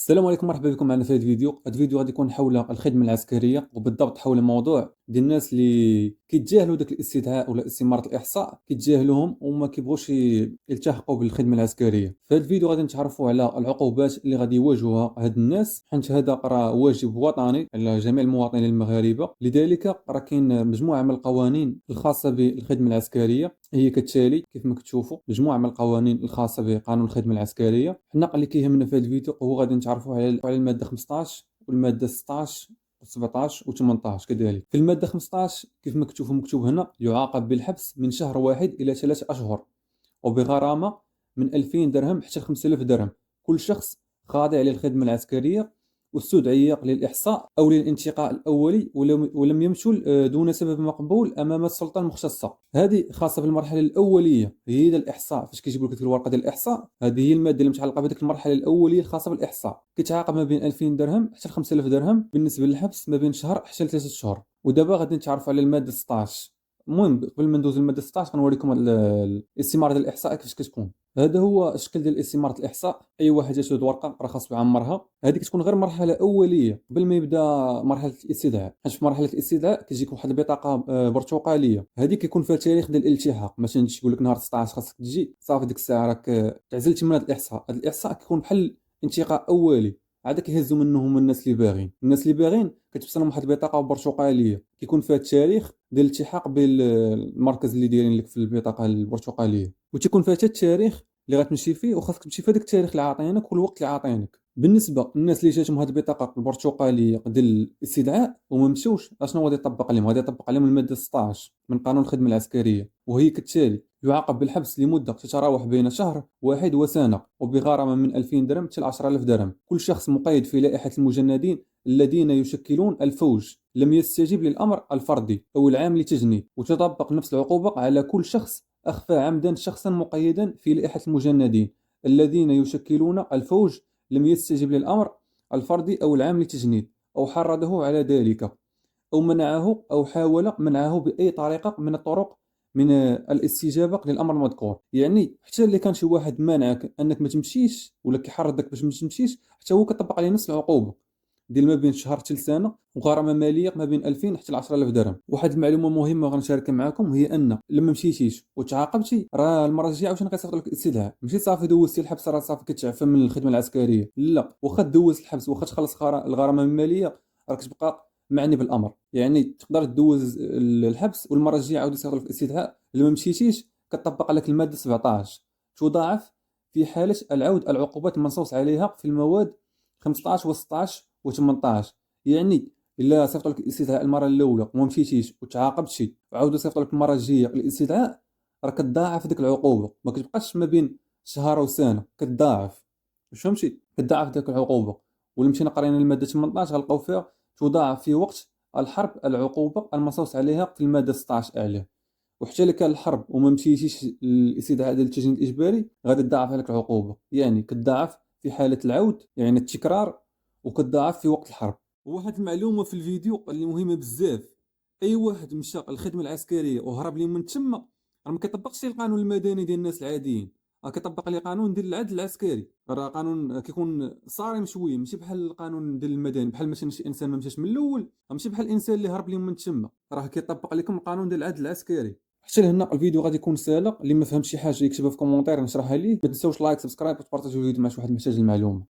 السلام عليكم، مرحبا بكم معنا في هذا الفيديو. هذا الفيديو غادي يكون حول الخدمه العسكريه، وبالضبط حول موضوع ديال الناس اللي كيتجاهلوا داك الاستدعاء ولا استماره الاحصاء، كيتجاهلوهم وما كيبغوش يلتحقوا بالخدمه العسكريه. في هذا الفيديو غادي نتعرفوا على العقوبات اللي غادي يواجهوها هاد الناس، حيت هذا راه واجب وطني على جميع المواطنين المغاربه. لذلك راه كاين مجموعه من القوانين الخاصه بالخدمه العسكريه، هي كالتالي. كيف ما كتشوفوا مجموعه من القوانين الخاصه بقانون الخدمه العسكريه. حنا اللي كيهمنا في هذا الفيديو هو غادي نتعرفوا على الماده 15 والماده 16 و17 و18 كذلك. في الماده 15 كيف ما كتشوفوا مكتوب هنا: يعاقب بالحبس من شهر واحد الى 3 اشهر، وبغرامه من 2000 درهم حتى 5000 درهم كل شخص خاضع للخدمه العسكريه واستدعي للإحصاء أو للانتقاء الأولي ولم يمثل دون سبب مقبول أمام السلطة المختصة. هذه خاصة بالمرحلة الأولية، هي ديال الإحصاء. فاش كيجيب لك الورقة ديال الإحصاء، هذه هي المادة اللي متعلقة بهذيك المرحلة الأولية الخاصة بالإحصاء. كيتعاقب ما بين 2000 درهم حتى 5000 درهم، بالنسبة للحبس ما بين شهر حتى 3 أشهر. ودابا غادي نتعرفوا على المادة 16. المهم قبل ما ندوز للمادة 16 غنوريكم الاستمارة ديال الإحصاء كيفاش كتكون. هذا هو الشكل ديال استمارة الإحصاء. أي واحد يشهد ورقة راه خاصو يعمرها. هذه كتكون غير مرحلة أولية قبل ما يبدا مرحلة الاستدعاء، حيت في مرحلة الاستدعاء كتجيك واحد البطاقة برتقالية. هذه كيكون فيها التاريخ ديال الالتحاق. مثلا تجي تقول لك نهار 16 خاصك تجي، صافي ديك الساعة راك تعزلتي من هذا الإحصاء. هذا الإحصاء كيكون بحال انتقاء أولي، عاد كيهزوا منه هما الناس اللي باغين كتبصلهم واحد البطاقة برتقالية كيكون فيها التاريخ ديال الالتحاق بالمركز اللي دايرين لك في البطاقة البرتقالية، وتيكون فيها حتى التاريخ اللي غتمشي فيه، وخاصك تمشي في هذاك التاريخ اللي عاطينك والوقت اللي عاطينك. بالنسبه للناس اللي جاتهم هذه البطاقه البرتقاليه ديال الاستدعاء وما مشاوش، شنو غادي يطبق عليهم؟ غادي يطبق عليهم الماده 16 من قانون الخدمه العسكريه، وهي كالتالي: يعاقب بالحبس لمده تتراوح بين شهر واحد وسنه، وبغرامه من 2000 درهم حتى 10000 درهم كل شخص مقيد في لائحه المجندين الذين يشكلون الفوج لم يستجب للامر الفردي او العام لتجنيد. وتطبق نفس العقوبه على كل شخص أخفى عمدا شخصا مقيدا في لائحة المجندين الذين يشكلون الفوج لم يستجب للأمر الفردي أو العام للتجنيد، أو حرضه على ذلك، أو منعه أو حاول منعه بأي طريقة من الطرق من الاستجابة للأمر المذكور. يعني حتى اللي كان شي واحد مانعك أنك ما تمشيش ولا كيحرضك باش ما تمشيش، حتى هو كطبق عليه نفس العقوبة ديال ما بين شهر حتى لسنه، وغرامه ماليه ما بين 2000 حتى ل 10000 درهم. واحد المعلومه مهمه غنشاركها معكم هي ان لما مشيتيش وتعاقبتي، راه المره الجايه عاوتاني غيصيفط لك الاستدعاء. ماشي صافي دوزتي الحبس راه صافي كتعفى من الخدمه العسكريه، لا. واخا دوز الحبس واخا تخلص الغرامه الماليه، راك تبقى معني بالامر. يعني تقدر تدوز الحبس والمره الجايه عاود يصيفط لك الاستدعاء. لما مشيتيش كتطبق عليك الماده 17: تضاعف في حاله العود العقوبات المنصوص عليها في المواد 15 و16 و18. يعني الا صيفط لك الاستدعاء المره الاولى وما مشيتيش وتعاقبتي وعاودوا صيفط لك المره الجايه الاستدعاء، راه كتضاعف ديك العقوبه. ما كتبقاش ما بين شهر وسنه، كتضاعف. فهمتي؟ كتضاعف ديك العقوبه. ولا مشينا قرينا الماده 18 غنلقاو فيها: تضاعف في وقت الحرب العقوبه المنصوص عليها في الماده 16 اعلى. وحتى اللي كان الحرب وما مشيتيش الاستدعاء ديال التجنيد الاجباري غادي تضاعف عليك العقوبه. يعني كتضاعف في حاله العود، يعني التكرار، وكتضاعف في وقت الحرب. وواحد المعلومه في الفيديو اللي مهمه بزاف: اي واحد مشى الخدمه العسكريه وهرب لي من تما، راه ما كيطبقش القانون المدني ديال الناس العاديين، راه كيطبق عليه قانون ديال العدل العسكري. راه قانون كيكون صارم شويه، ماشي بحال القانون ديال المدني. بحال مثلا شي انسان ما مشاش من الاول، ماشي بحال الانسان اللي هرب لي من تما، راه كيطبق عليكم القانون ديال العدل العسكري. حتى لهنا الفيديو غادي يكون سالا. اللي ما فهمش شي حاجه يكتبها في كومونتير نشرحها ليه. ما تنساوش لايك، سبسكرايب، وتبارطاجيو الفيديو مع شي واحد محتاج المعلومه.